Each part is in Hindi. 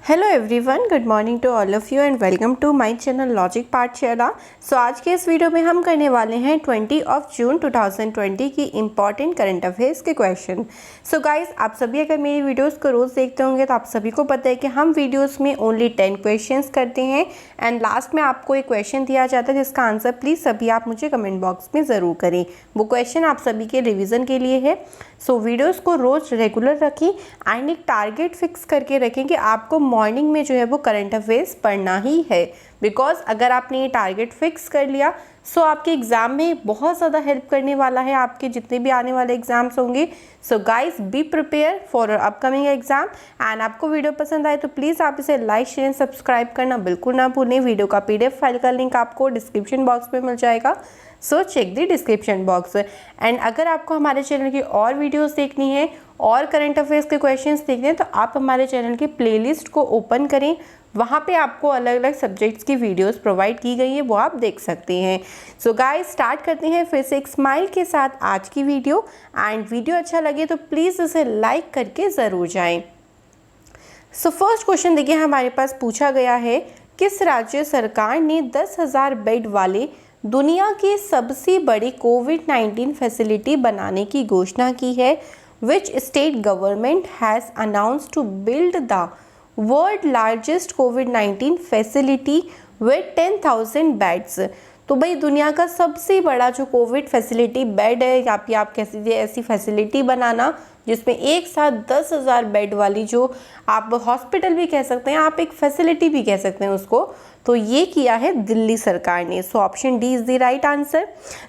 Hello everyone, good morning to all of you and welcome to my channel Logic Pathshala. So आज के इस वीडियो में हम करने वाले हैं 20 जून 2020 की इम्पॉर्टेंट करंट अफेयर्स के क्वेश्चन। सो गाइस, आप सभी अगर मेरी वीडियोस को रोज़ देखते होंगे तो आप सभी को पता है कि हम वीडियोस में ओनली 10 क्वेश्चंस करते हैं एंड लास्ट में आपको एक क्वेश्चन दिया जाता है जिसका आंसर प्लीज़ सभी आप मुझे कमेंट बॉक्स में ज़रूर करें। वो क्वेश्चन आप सभी के रिविज़न के लिए है। सो वीडियोज़ को रोज़ रेगुलर रखें एंड एक टारगेट फिक्स करके रखें कि आपको मॉर्निंग में जो है वो करंट अफेयर्स पढ़ना ही है। बिकॉज अगर आपने ये टारगेट फिक्स कर लिया सो आपके एग्ज़ाम में बहुत ज़्यादा हेल्प करने वाला है, आपके जितने भी आने वाले एग्जाम्स होंगे। So guys, be prepare for upcoming exam and आपको वीडियो पसंद आए तो प्लीज़ आप इसे लाइक शेयर सब्सक्राइब करना बिल्कुल ना भूलें। वीडियो का PDF फाइल का लिंक आपको डिस्क्रिप्शन बॉक्स में मिल जाएगा, so check the description box. And अगर आपको हमारे चैनल की और वीडियोस देखनी है और करंट अफेयर्स के क्वेश्चंस देखने हैं तो आप हमारे चैनल की प्लेलिस्ट को ओपन करें, वहाँ पे आपको अलग अलग सब्जेक्ट्स की वीडियोस प्रोवाइड की गई है, वो आप देख सकते हैं। सो गाइस, स्टार्ट करते हैं फिर से एक स्माइल के साथ आज की वीडियो। एंड वीडियो अच्छा लगे तो प्लीज़ इसे लाइक करके ज़रूर जाएं। सो फर्स्ट क्वेश्चन देखिए, हमारे पास पूछा गया है किस राज्य सरकार ने 10,000 बेड वाले दुनिया की सबसे बड़ी कोविड-19 फैसिलिटी बनाने की घोषणा की है। Which state government has announced to build the world largest COVID-19 facility with 10,000 beds. तो भाई दुनिया का सबसे बड़ा जो कोविड फैसिलिटी बेड है या फिर आप कह दीजिए ऐसी फैसिलिटी बनाना जिसमें एक साथ 10,000 बेड वाली, जो आप हॉस्पिटल भी कह सकते हैं, आप एक फैसिलिटी भी कह सकते हैं उसको, तो ये किया है दिल्ली सरकार ने। So option D is the right answer.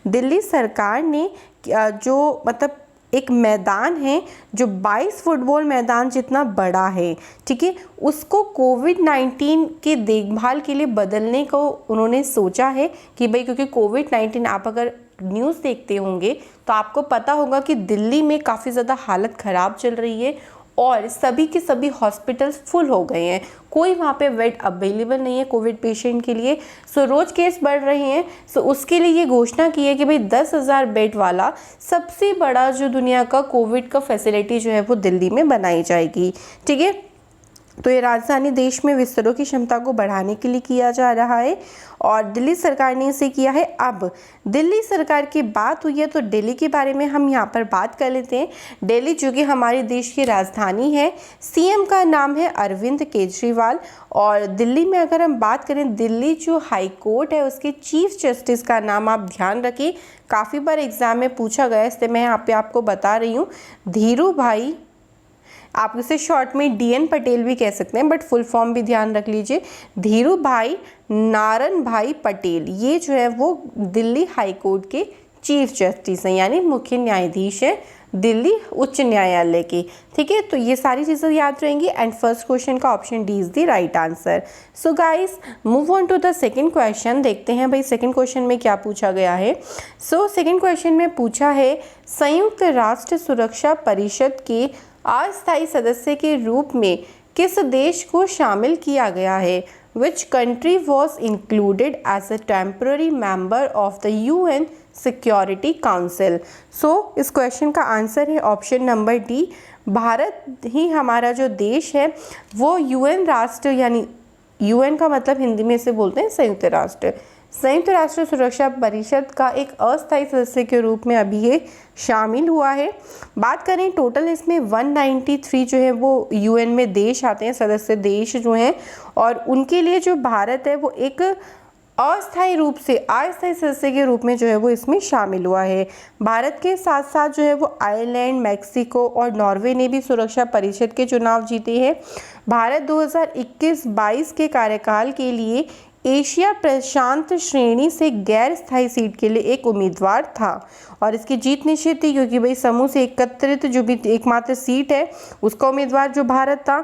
Delhi सरकार ने जो मतलब एक मैदान है जो 22 फुटबॉल मैदान जितना बड़ा है, ठीक है, उसको कोविड-19 के देखभाल के लिए बदलने को उन्होंने सोचा है कि भाई क्योंकि कोविड-19 आप अगर न्यूज़ देखते होंगे तो आपको पता होगा कि दिल्ली में काफ़ी ज़्यादा हालत ख़राब चल रही है और सभी के सभी हॉस्पिटल्स फुल हो गए हैं, कोई वहाँ पे बेड अवेलेबल नहीं है कोविड पेशेंट के लिए। सो रोज़ केस बढ़ रहे हैं। सो उसके लिए ये घोषणा की है कि भाई 10,000 बेड वाला सबसे बड़ा जो दुनिया का कोविड का फैसिलिटी जो है वो दिल्ली में बनाई जाएगी, ठीक है। तो ये राजधानी देश में बिस्तरों की क्षमता को बढ़ाने के लिए किया जा रहा है और दिल्ली सरकार ने इसे किया है। अब दिल्ली सरकार की बात हुई है तो दिल्ली के बारे में हम यहाँ पर बात कर लेते हैं। दिल्ली जो कि हमारे देश की राजधानी है, CM का नाम है अरविंद केजरीवाल। और दिल्ली में अगर हम बात करें, दिल्ली जो हाई कोर्ट है उसके चीफ जस्टिस का नाम आप ध्यान रखिए, काफ़ी बार एग्जाम में पूछा गया, इसलिए मैं यहाँ पे आपको बता रही हूँ। धीरू भाई, आप इसे शॉर्ट में DN पटेल भी कह सकते हैं बट फुल फॉर्म भी ध्यान रख लीजिए, धीरू भाई नारायण भाई पटेल, ये जो है वो दिल्ली हाई कोर्ट के चीफ जस्टिस हैं, यानी मुख्य न्यायाधीश है दिल्ली उच्च न्यायालय के, ठीक है। तो ये सारी चीज़ें याद रहेंगी एंड फर्स्ट क्वेश्चन का option D is the right answer. So guys, move on to the second question. देखते हैं भाई सेकंड क्वेश्चन में क्या पूछा गया है। सो सेकंड क्वेश्चन में पूछा है संयुक्त राष्ट्र सुरक्षा परिषद के अस्थायी सदस्य के रूप में किस देश को शामिल किया गया है। Which country was included as a temporary member of the UN Security Council? So इस क्वेश्चन का आंसर है ऑप्शन नंबर डी, भारत ही हमारा जो देश है वो UN राष्ट्र, यानी UN का मतलब हिंदी में इसे बोलते हैं संयुक्त राष्ट्र सुरक्षा परिषद का एक अस्थायी सदस्य के रूप में अभी ये शामिल हुआ है। बात करें टोटल इसमें 193 जो है वो UN में देश आते हैं, सदस्य देश जो हैं, और उनके लिए जो भारत है वो एक अस्थायी सदस्य के रूप में जो है वो इसमें शामिल हुआ है। भारत के साथ साथ जो है वो आयरलैंड, मैक्सिको और नॉर्वे ने भी सुरक्षा परिषद के चुनाव जीते हैं। भारत 2021-22 के कार्यकाल के लिए एशिया प्रशांत श्रेणी से गैर स्थायी सीट के लिए एक उम्मीदवार था और इसकी जीत निश्चित थी क्योंकि भाई समूह से एकत्रित जो भी एकमात्र सीट है उसका उम्मीदवार जो भारत था।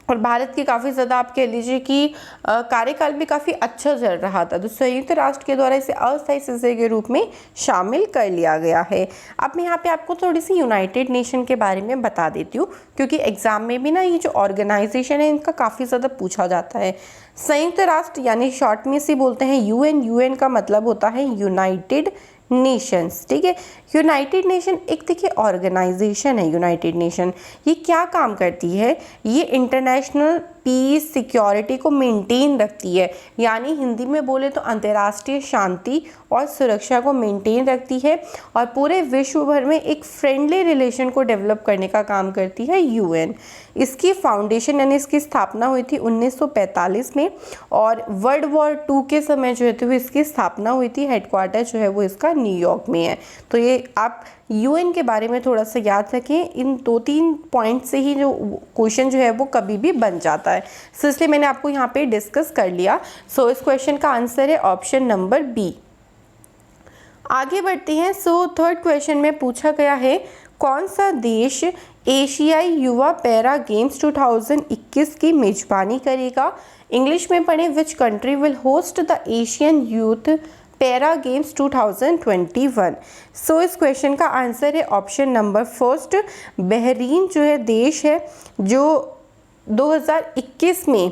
और भारत की काफ़ी ज़्यादा आप कह लीजिए कि कार्यकाल भी काफ़ी अच्छा चल रहा था, तो संयुक्त राष्ट्र के द्वारा इसे अस्थायी सदस्य के रूप में शामिल कर लिया गया है। अब मैं यहाँ पे आपको थोड़ी सी यूनाइटेड नेशन के बारे में बता देती हूँ क्योंकि एग्जाम में भी ना ये जो ऑर्गेनाइजेशन है इनका काफ़ी ज़्यादा पूछा जाता है। संयुक्त राष्ट्र यानी शॉर्ट में इसे बोलते हैं UN का मतलब होता है यूनाइटेड नेशंस, ठीक है। यूनाइटेड नेशन एक देखिए ऑर्गेनाइजेशन है। यूनाइटेड नेशन ये क्या काम करती है, ये इंटरनेशनल पीस सिक्योरिटी को मेंटेन रखती है, यानी हिंदी में बोले तो अंतर्राष्ट्रीय शांति और सुरक्षा को मेंटेन रखती है और पूरे विश्व भर में एक फ्रेंडली रिलेशन को डेवलप करने का काम करती है यूएन। इसकी फाउंडेशन यानी इसकी स्थापना हुई थी 1945 में और वर्ल्ड वॉर 2 के समय जो है तो इसकी स्थापना हुई थी। हेडक्वार्टर जो है वो इसका न्यूयॉर्क में है। तो ये आप यूएन के बारे में थोड़ा सा याद रखें, इन 2-3 पॉइंट से ही जो क्वेश्चन जो है वो कभी भी बन जाता है, सो इसलिए मैंने आपको यहाँ पे डिस्कस कर लिया। सो इस क्वेश्चन का आंसर है ऑप्शन नंबर बी। आगे बढ़ते हैं। सो थर्ड क्वेश्चन में पूछा गया है कौन सा देश एशियाई युवा पैरा गेम्स 2021 की मेजबानी करेगा। इंग्लिश में पढ़ें, which country will host the Asian youth para games 2021। सो इस क्वेश्चन का आंसर है ऑप्शन नंबर फर्स्ट, बहरीन जो है देश है जो 2021 में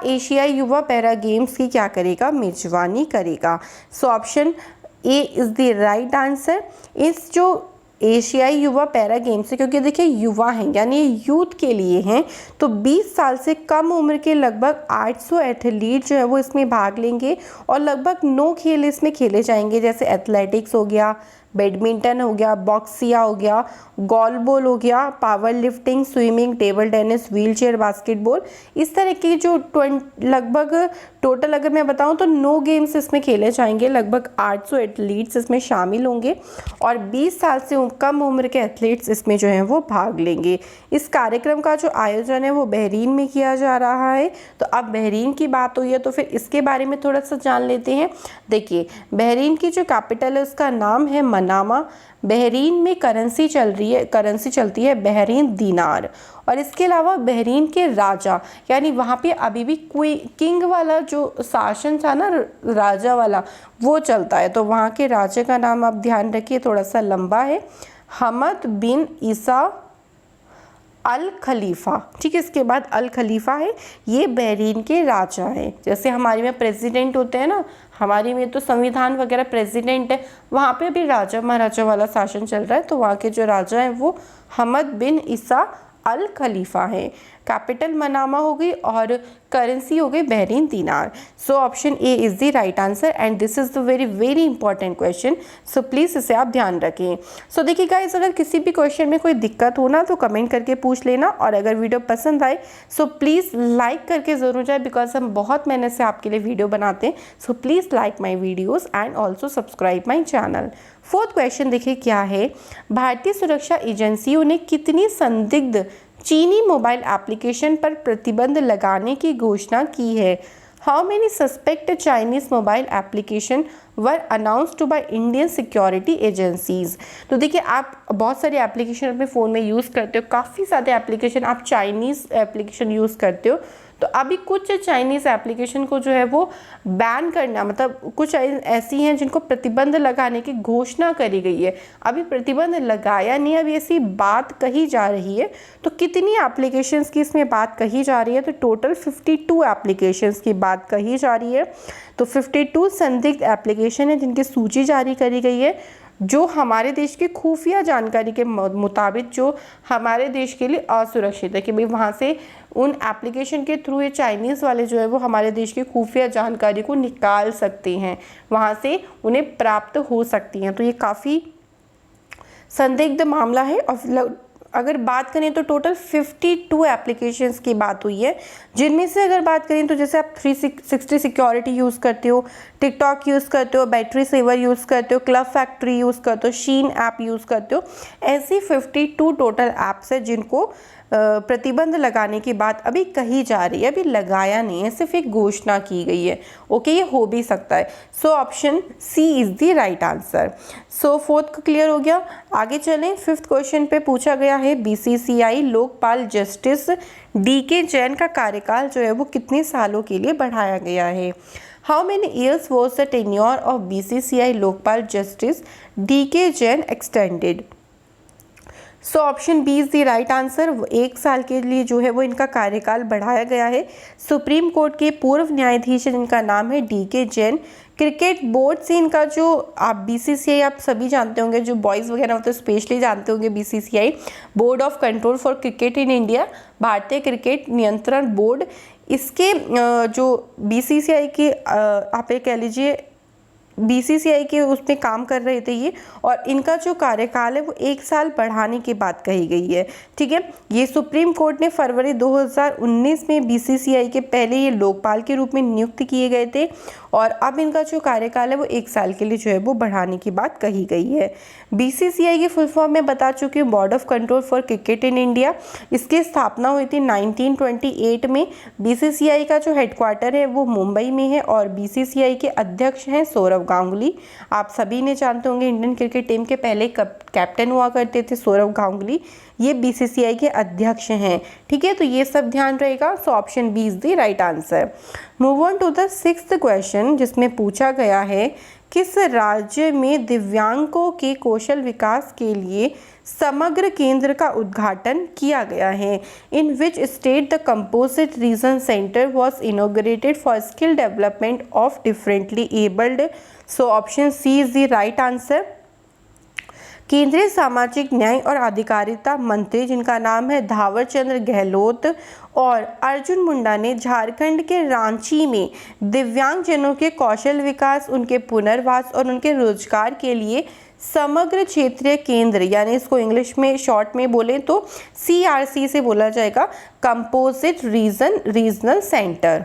एशियाई युवा पैरा गेम्स की क्या करेगा, मेजबानी करेगा। So option A is the right answer. इस जो एशियाई युवा पैरा गेम्स है, क्योंकि देखिए युवा हैं यानी यूथ के लिए हैं, तो 20 साल से कम उम्र के लगभग 800 एथलीट जो है वो इसमें भाग लेंगे और लगभग 9 खेल इसमें खेले जाएंगे, जैसे एथलेटिक्स हो गया, बैडमिंटन हो गया, बॉक्सिया हो गया, गॉलबॉल हो गया, power lifting, swimming, table tennis, wheelchair basketball. इस तरह के जो लगभग टोटल अगर मैं बताऊं तो 9 गेम्स इसमें खेले जाएंगे, लगभग 800 एथलीट्स इसमें शामिल होंगे और 20 साल से कम उम्र के एथलीट्स इसमें जो हैं वो भाग लेंगे। इस कार्यक्रम का जो आयोजन है वो बहरीन में किया जा रहा है। तो अब बहरीन की बात हुई है तो फिर इसके बारे में थोड़ा सा जान लेते हैं। देखिए, बहरीन की जो कैपिटल है उसका नाम है मनामा। बहरीन में करेंसी चलती है बहरीन दीनार। और इसके अलावा बहरीन के राजा, यानी वहाँ पे अभी भी किंग वाला जो शासन था ना, राजा वाला, वो चलता है। तो वहाँ के राजा का नाम आप ध्यान रखिए, थोड़ा सा लंबा है, हमद बिन ईसा अल खलीफा। ठीक है, इसके बाद अल खलीफा है, ये बहरीन के राजा हैं। जैसे हमारे में प्रेसिडेंट होते हैं ना, हमारे में तो संविधान वगैरह प्रेसिडेंट है, वहाँ पे भी राजा महाराजा वाला शासन चल रहा है। तो वहाँ के जो राजा हैं वो हमद बिन ईसा अल खलीफा है। कैपिटल मनामा हो गई और करेंसी हो गई Bahrain dinar. So option A is the right answer and this is the very important question. So please इसे आप ध्यान रखें। सो देखिए गाइस, अगर किसी भी क्वेश्चन में कोई दिक्कत हो ना तो कमेंट करके पूछ लेना, और अगर वीडियो पसंद आए सो प्लीज़ लाइक करके ज़रूर जाए, बिकॉज हम बहुत मेहनत से आपके लिए वीडियो बनाते हैं। So please like my videos and also subscribe my channel. Fourth question देखिए क्या है, भारतीय सुरक्षा एजेंसियों ने कितनी संदिग्ध चीनी मोबाइल एप्लीकेशन पर प्रतिबंध लगाने की घोषणा की है। How many suspect Chinese mobile application were announced by Indian security agencies. तो देखिए, आप बहुत सारे एप्लीकेशन अपने फ़ोन में यूज़ करते हो, काफ़ी सारे एप्लीकेशन आप चाइनीज़ एप्लीकेशन यूज़ करते हो। तो अभी कुछ चाइनीज़ एप्लीकेशन को जो है वो बैन करना, मतलब कुछ ऐसी हैं जिनको प्रतिबंध लगाने की घोषणा करी गई है। अभी प्रतिबंध लगाया नहीं, अभी ऐसी बात कही जा रही है। तो कितनी एप्लीकेशंस की इसमें बात कही जा रही है, तो टोटल 52 एप्लीकेशंस की बात कही जा रही है। तो 52 संदिग्ध एप्लीकेशन है जिनकी सूची जारी करी गई है, जो हमारे देश की खुफिया जानकारी के मुताबिक जो हमारे देश के लिए असुरक्षित है, कि भाई वहाँ से उन एप्लीकेशन के थ्रू ये चाइनीज़ वाले जो है वो हमारे देश की खुफिया जानकारी को निकाल सकते हैं, वहाँ से उन्हें प्राप्त हो सकती हैं। तो ये काफ़ी संदिग्ध मामला है। और अगर बात करें तो टोटल 52 एप्लीकेशंस की बात हुई है, जिनमें से अगर बात करें तो जैसे आप 360 सिक्योरिटी यूज़ करते हो, टिकटॉक यूज़ करते हो, बैटरी सेवर यूज़ करते हो, क्लब फैक्ट्री यूज़ करते हो, शीन ऐप यूज़ करते हो, ऐसी 52 टोटल ऐप्स है जिनको प्रतिबंध लगाने की बात अभी कही जा रही है, अभी लगाया नहीं है, सिर्फ एक घोषणा की गई है। ओके, ये हो भी सकता है। So option C is the right answer. So fourth clear हो गया। आगे चलें, फिफ्थ क्वेश्चन पे पूछा गया है, BCCI Lokpal justice D K Jain का कार्यकाल जो है वो कितने सालों के लिए बढ़ाया गया है। How many years was the tenure of BCCI Lokpal justice D K Jain extended. So option B is the right answer. 1 साल के लिए जो है वो इनका कार्यकाल बढ़ाया गया है। सुप्रीम कोर्ट के पूर्व न्यायाधीश जिनका नाम है DK जैन। क्रिकेट बोर्ड से इनका जो आप BCCI आप सभी जानते होंगे, जो बॉयज़ वगैरह होते हैं स्पेशली जानते होंगे BCCI, board of control for cricket in India, भारतीय क्रिकेट नियंत्रण बोर्ड। इसके जो BCCI के आप ये कह लीजिए BCCI के उसमें काम कर रहे थे ये, और इनका जो कार्यकाल है वो 1 साल बढ़ाने की बात कही गई है। ठीक है, ये सुप्रीम कोर्ट ने फरवरी 2019 में BCCI के पहले ये लोकपाल के रूप में नियुक्त किए गए थे, और अब इनका जो कार्यकाल है वो 1 साल के लिए जो है वो बढ़ाने की बात कही गई है। BCCI की फुल फॉर्म में बता चुकी हूँ, board of control for cricket in India. इसकी स्थापना हुई थी 1928 में। BCCI का जो हेडक्वार्टर है वो मुंबई में है, और BCCI के अध्यक्ष हैं सौरव गांगुली। आप सभी ने जानते होंगे इंडियन क्रिकेट टीम के पहले कैप्टन हुआ करते थे सौरव गांगुली, ये BCCI के अध्यक्ष हैं। ठीक है, तो ये सब ध्यान रहेगा। So option B is the right answer. Move on to the 6th question, जिसमें पूछा गया है किस राज्य में दिव्यांगों के कौशल विकास के लिए समग्र केंद्र का उद्घाटन किया गया है। In which state the composite region centre was inaugurated for skill development of differently abled. So option C is the right answer. केंद्रीय सामाजिक न्याय और अधिकारिता मंत्री जिनका नाम है धावर चंद्र गहलोत और अर्जुन मुंडा ने झारखंड के रांची में दिव्यांगजनों के कौशल विकास, उनके पुनर्वास और उनके रोजगार के लिए समग्र क्षेत्रीय केंद्र, यानी इसको इंग्लिश में शॉर्ट में बोले तो CRC से बोला जाएगा, कंपोजिट रीजनल सेंटर।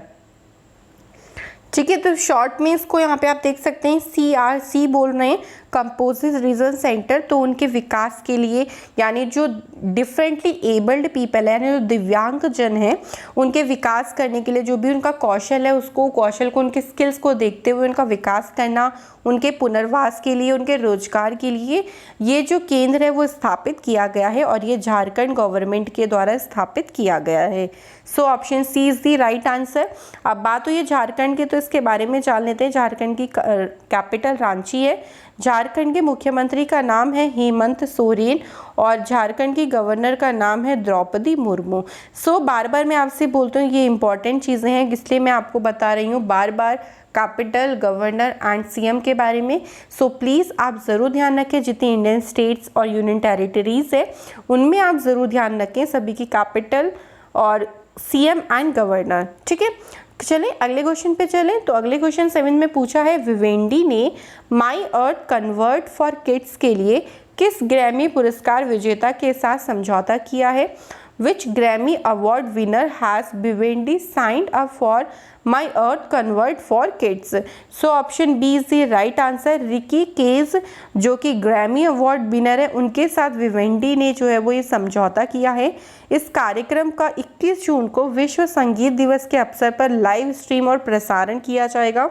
ठीक है, तो शॉर्ट में इसको यहाँ पे आप देख सकते हैं CRC बोल रहे हैं, कंपोजिट रीजन सेंटर। तो उनके विकास के लिए, यानी जो डिफरेंटली एबल्ड पीपल है, यानी जो दिव्यांग जन हैं, उनके विकास करने के लिए जो भी उनका कौशल है, उसको कौशल को, उनके स्किल्स को देखते हुए उनका विकास करना, उनके पुनर्वास के लिए, उनके रोजगार के लिए ये जो केंद्र है वो स्थापित किया गया है, और ये झारखंड गवर्नमेंट के द्वारा स्थापित किया गया है। So option C is the right answer. अब बात हुई है झारखंड की, तो इसके बारे में जान लेते हैं। झारखंड की कैपिटल रांची है। झारखंड के मुख्यमंत्री का नाम है हेमंत सोरेन, और झारखंड की गवर्नर का नाम है द्रौपदी मुर्मू। सो बार बार मैं आपसे बोलती हूँ, ये इंपॉर्टेंट चीज़ें हैं, इसलिए मैं आपको बता रही हूँ बार बार कैपिटल, गवर्नर एंड CM के बारे में। सो प्लीज़ आप ज़रूर ध्यान रखें, जितनी इंडियन स्टेट्स और यूनियन टेरिटरीज़ है उनमें आप ज़रूर ध्यान रखें सभी की कैपिटल और CM एंड गवर्नर। ठीक है, चलें अगले क्वेश्चन पे चलें। तो अगले क्वेश्चन 7 में पूछा है, विवेंडी ने माई अर्थ कन्वर्ट फॉर किड्स के लिए किस ग्रैमी पुरस्कार विजेता के साथ समझौता किया है। Which Grammy award winner has Vivendi signed up for my earth convert for kids. So option B is the right answer. Ricky Kej जो कि ग्रैमी अवार्ड विनर है, उनके साथ विवेंडी ने जो है वो ये समझौता किया है। इस कार्यक्रम का 21 जून को विश्व संगीत दिवस के अवसर पर लाइव स्ट्रीम और प्रसारण किया जाएगा।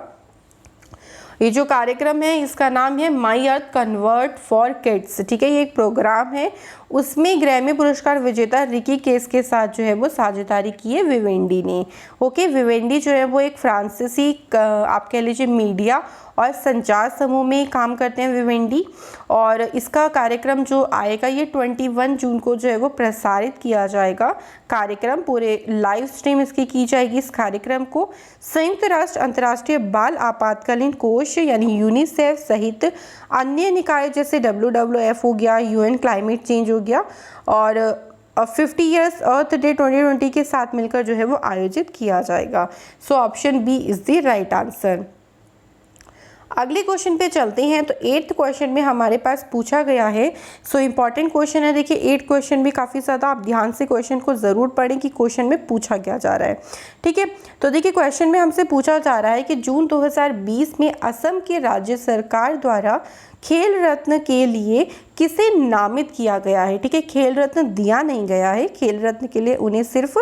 ये जो कार्यक्रम है इसका नाम है माई अर्थ कन्वर्ट फॉर किड्स। ठीक है, ये एक प्रोग्राम है, उसमें ग्रैमी पुरस्कार विजेता रिकी केस के साथ जो है वो साझेदारी की है विवेंडी ने। ओके, विवेंडी जो है वो एक फ्रांसीसी आप कह लीजिए मीडिया और संचार समूह में काम करते हैं विवेंडी, और इसका कार्यक्रम जो आएगा ये 21 जून को जो है वो प्रसारित किया जाएगा। कार्यक्रम पूरे लाइव स्ट्रीम इसकी की जाएगी। इस कार्यक्रम को संयुक्त राष्ट्र अंतर्राष्ट्रीय बाल आपातकालीन कोष यानी यूनिसेफ सहित अन्य निकाय जैसे WWF हो गया, UN क्लाइमेट चेंज हो गया, और 50 ईयर्स अर्थ डे 2020 के साथ मिलकर जो है वो आयोजित किया जाएगा। So option B is the right answer. अगले क्वेश्चन पे चलते हैं। तो 8th क्वेश्चन में हमारे पास पूछा गया है, सो इम्पॉर्टेंट क्वेश्चन है। देखिए 8 क्वेश्चन भी काफ़ी ज़्यादा, आप ध्यान से क्वेश्चन को ज़रूर पढ़ें कि क्वेश्चन में पूछा क्या जा रहा है। ठीक है, तो देखिए क्वेश्चन में हमसे पूछा जा रहा है कि जून 2020 में असम के राज्य सरकार द्वारा खेल रत्न के लिए किसे नामित किया गया है। ठीक है, खेल रत्न दिया नहीं गया है, खेल रत्न के लिए उन्हें सिर्फ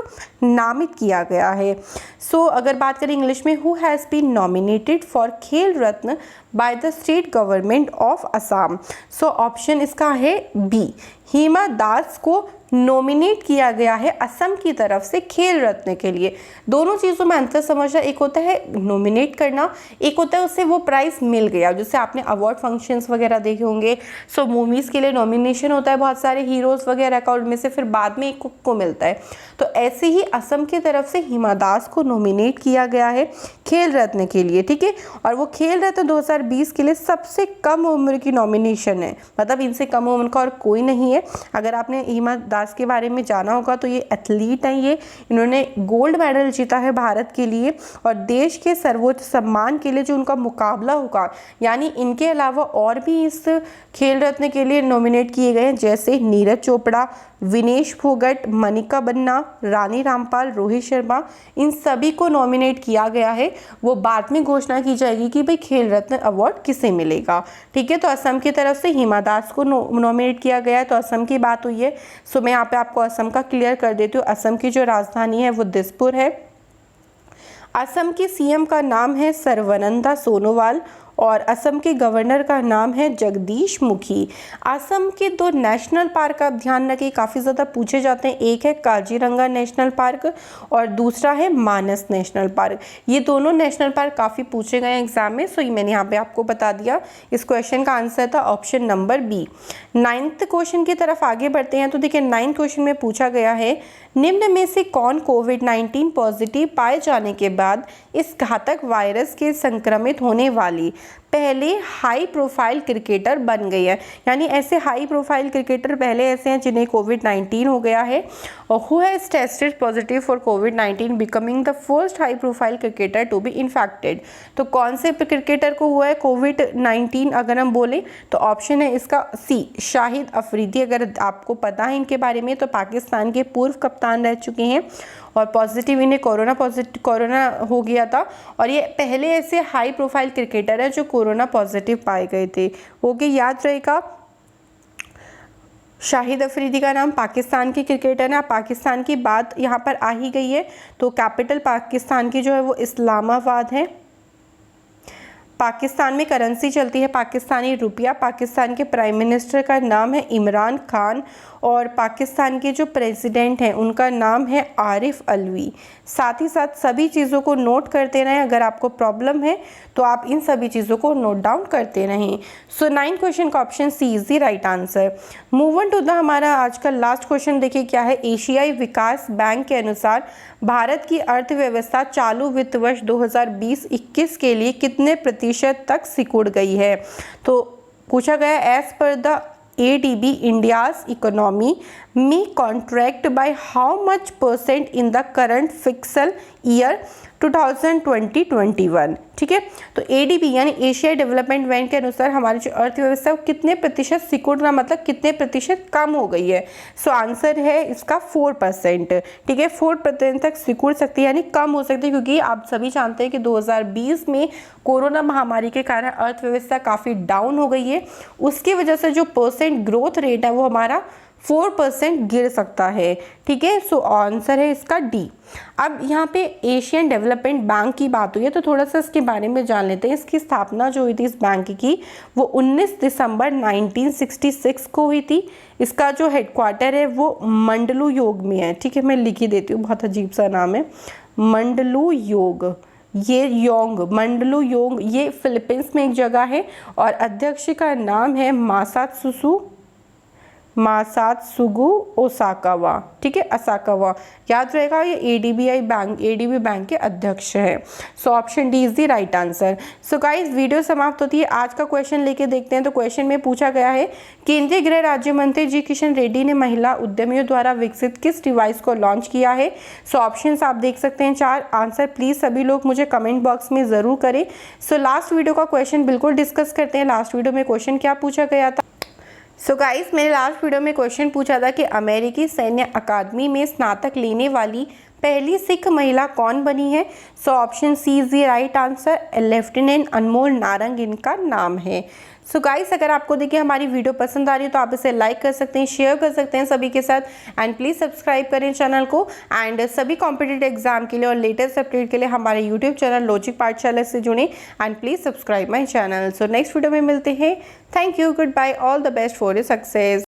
नामित किया गया है। सो अगर बात करें इंग्लिश में, who has been nominated for Khel Ratna by the state government of Assam. So option इसका है बी, हिमा दास को नॉमिनेट किया गया है असम की तरफ से खेल रत्न के लिए। दोनों चीज़ों में अंतर समझना, एक होता है नॉमिनेट करना, एक होता है उससे वो प्राइज़ मिल गया। जैसे आपने अवार्ड फंक्शंस वगैरह देखे होंगे, सो मूवीज़ के लिए नॉमिनेशन होता है बहुत सारे हीरोज़ वगैरह का, उनमें से फिर बाद में एक को मिलता है। तो ऐसे ही असम की तरफ से हिमा दास को नॉमिनेट किया गया है खेल रत्न के लिए, ठीक है। और वो खेल रत्न 2020 के लिए सबसे कम उम्र की नॉमिनेशन है, मतलब इनसे कम उम्र का और कोई नहीं है। अगर आपने हिमा दास के बारे में जाना होगा तो ये एथलीट हैं, ये इन्होंने गोल्ड मेडल जीता है भारत के लिए, और देश के सर्वोच्च सम्मान के लिए जो उनका मुकाबला होगा, यानी इनके अलावा और भी इस खेल रत्न के लिए नॉमिनेट किए गए हैं, जैसे नीरज चोपड़ा, विनेश फोगट, मनिका बन्ना, रानी रामपाल, रोहित शर्मा, इन सभी को नॉमिनेट किया गया है। वो बाद में घोषणा की जाएगी कि भाई खेल रत्न अवार्ड किसे मिलेगा, ठीक है। तो असम की तरफ से हिमा दास को नॉमिनेट किया गया है, तो असम की बात हुई है। सो मैं यहाँ पे आपको असम का क्लियर कर देती हूँ। असम की जो राजधानी है वो दिसपुर है। असम की सीएम का नाम है सर्बानंद सोनोवाल, और असम के गवर्नर का नाम है जगदीश मुखी। असम के 2 नेशनल पार्क आप ध्यान रखिए, काफ़ी ज़्यादा पूछे जाते हैं। एक है काजीरंगा नेशनल पार्क और दूसरा है मानस नेशनल पार्क। ये दोनों नेशनल पार्क काफ़ी पूछे गए एग्जाम में, सो मैंने यहाँ पे आपको बता दिया। इस क्वेश्चन का आंसर था option number B. 9th question की तरफ आगे बढ़ते हैं। तो देखिए 9th क्वेश्चन में पूछा गया है, निम्न में से कौन कोविड-19 पॉजिटिव पाए जाने के बाद इस घातक वायरस के संक्रमित होने वाली पहले हाई प्रोफाइल क्रिकेटर बन गई है। यानी ऐसे हाई प्रोफाइल क्रिकेटर पहले ऐसे हैं जिन्हें कोविड-19 हो गया है। और who has tested positive for कोविड-19 becoming the first high profile cricketer to be infected. तो कौन से क्रिकेटर को हुआ है कोविड-19 अगर हम बोले तो ऑप्शन है इसका सी, शाहिद अफरीदी। अगर आपको पता है इनके बारे में तो पाकिस्तान के पूर्व कप्तान रह चुके हैं और पॉजिटिव इन्हें कोरोना हो गया था, और ये पहले ऐसे हाई प्रोफाइल क्रिकेटर है जो कोरोना पॉजिटिव पाए गए थे। ओके, याद रहेगा शाहिद अफरीदी का नाम, पाकिस्तान के क्रिकेटर है। पाकिस्तान की बात यहाँ पर आ ही गई है तो कैपिटल पाकिस्तान की जो है वो इस्लामाबाद है। पाकिस्तान में करेंसी चलती है पाकिस्तानी रुपया। पाकिस्तान के प्राइम मिनिस्टर का नाम है इमरान खान, और पाकिस्तान के जो प्रेसिडेंट हैं उनका नाम है आरिफ अलवी। साथ ही साथ सभी चीज़ों को नोट करते रहें, अगर आपको प्रॉब्लम है तो आप इन सभी चीज़ों को नोट डाउन करते रहें। सो 9th क्वेश्चन का option C is the right answer. Move on to the हमारा आज का लास्ट क्वेश्चन देखिए क्या है। एशियाई विकास बैंक के अनुसार भारत की अर्थव्यवस्था चालू वित्त वर्ष 2020-21 के लिए कितने प्रतिशत तक सिकुड़ गई है। तो पूछा गया एज पर the ADB India's economy may contract by how much % in the current fiscal year 2020-21, ठीक है। तो ADB यानी एशियाई डेवलपमेंट बैंक के अनुसार हमारी जो अर्थव्यवस्था वो कितने प्रतिशत सिकुड़ना, मतलब कितने प्रतिशत कम हो गई है। सो आंसर है इसका 4%, ठीक है। 4% तक सिकुड़ सकती है यानी कम हो सकती है, क्योंकि आप सभी जानते हैं कि 2020 में कोरोना महामारी के कारण अर्थव्यवस्था काफ़ी डाउन हो गई है। उसकी वजह से जो परसेंट ग्रोथ रेट है वो हमारा 4% गिर सकता है, ठीक है। सो आंसर है इसका डी। अब यहाँ पे एशियन डेवलपमेंट बैंक की बात हुई है तो थोड़ा सा इसके बारे में जान लेते हैं। इसकी स्थापना जो हुई थी इस बैंक की वो 19 दिसंबर 1966 को हुई थी। इसका जो हेडक्वार्टर है वो मंडलू योग में है, ठीक है। मैं लिख ही देती हूँ, बहुत अजीब सा नाम है मंडलू योग। ये योंग, मंडलू योंग, ये फिलीपींस में एक जगह है, और अध्यक्ष का नाम है मासात्सुगु ओसाकावा, ठीक है, असाकावा। याद रहेगा ये एडीबी बैंक के अध्यक्ष है। So option D is the right answer. So guys video समाप्त होती है। आज का क्वेश्चन लेके देखते हैं। तो क्वेश्चन में पूछा गया है, केंद्रीय गृह राज्य मंत्री जी किशन रेड्डी ने महिला उद्यमियों द्वारा विकसित किस डिवाइस को लॉन्च किया है। सो ऑप्शंस आप देख सकते हैं 4। आंसर प्लीज सभी लोग मुझे कमेंट बॉक्स में जरूर करें। सो लास्ट वीडियो का क्वेश्चन बिल्कुल डिस्कस करते हैं। लास्ट वीडियो में क्वेश्चन क्या पूछा गया था। सो गाइस मैंने लास्ट वीडियो में क्वेश्चन पूछा था कि अमेरिकी सैन्य अकादमी में स्नातक लेने वाली पहली सिख महिला कौन बनी है। So option C is the right answer, lieutenant Anmol Narang इनका नाम है। सो गाइस अगर आपको देखिए हमारी वीडियो पसंद आ रही है तो आप इसे लाइक कर सकते हैं, शेयर कर सकते हैं सभी के साथ, एंड प्लीज़ सब्सक्राइब करें चैनल को। एंड सभी कॉम्पिटिटिव एग्जाम के लिए और लेटेस्ट अपडेट के लिए हमारे यूट्यूब चैनल लॉजिक पाठशाला से जुड़ें, and please subscribe my channel. So next video में मिलते हैं। Thank you, good bye, all the best for your success.